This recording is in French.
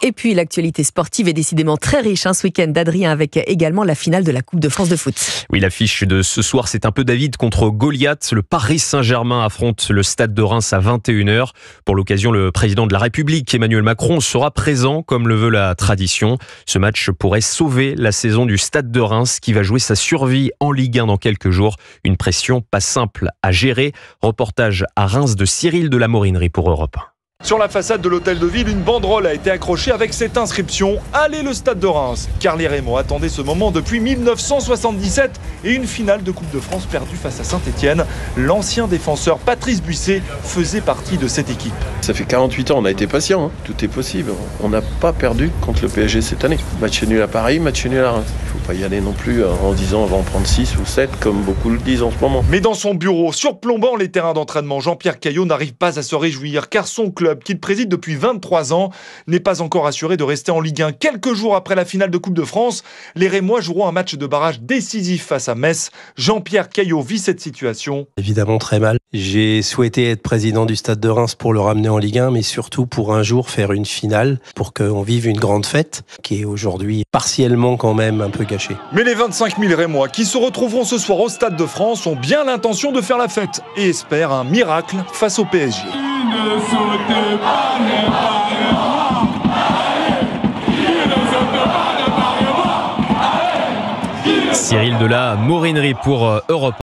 Et puis l'actualité sportive est décidément très riche ce week-end d'Adrien, avec également la finale de la Coupe de France de foot. Oui, l'affiche de ce soir, c'est un peu David contre Goliath. Le Paris Saint-Germain affronte le Stade de Reims à 21h. Pour l'occasion, le président de la République, Emmanuel Macron, sera présent comme le veut la tradition. Ce match pourrait sauver la saison du Stade de Reims qui va jouer sa survie en Ligue 1 dans quelques jours. Une pression pas simple à gérer. Reportage à Reims de Cyril de la Morinerie pour Europe 1. Sur la façade de l'hôtel de ville, une banderole a été accrochée avec cette inscription « Allez le Stade de Reims ». Car les Rémois attendaient ce moment depuis 1977 et une finale de Coupe de France perdue face à Saint-Etienne. L'ancien défenseur Patrice Buisset faisait partie de cette équipe. Ça fait 48 ans, on a été patient, tout est possible. On n'a pas perdu contre le PSG cette année. Match nul à Paris, match nul à Reims. Il ne faut pas y aller non plus en disant on va en prendre 6 ou 7 comme beaucoup le disent en ce moment. Mais dans son bureau, surplombant les terrains d'entraînement, Jean-Pierre Caillot n'arrive pas à se réjouir car son club, qu'il préside depuis 23 ans, n'est pas encore assuré de rester en Ligue 1. Quelques jours après la finale de Coupe de France, les Rémois joueront un match de barrage décisif face à Metz. Jean-Pierre Caillot vit cette situation. Évidemment très mal. J'ai souhaité être président du Stade de Reims pour le ramener en Ligue 1, mais surtout pour un jour faire une finale, pour qu'on vive une grande fête, qui est aujourd'hui partiellement quand même un peu gâchée. Mais les 25 000 Rémois qui se retrouveront ce soir au Stade de France ont bien l'intention de faire la fête et espèrent un miracle face au PSG. Ne sautez pas, ne parlez pas. Cyril de la Morinerie pour Europe 1.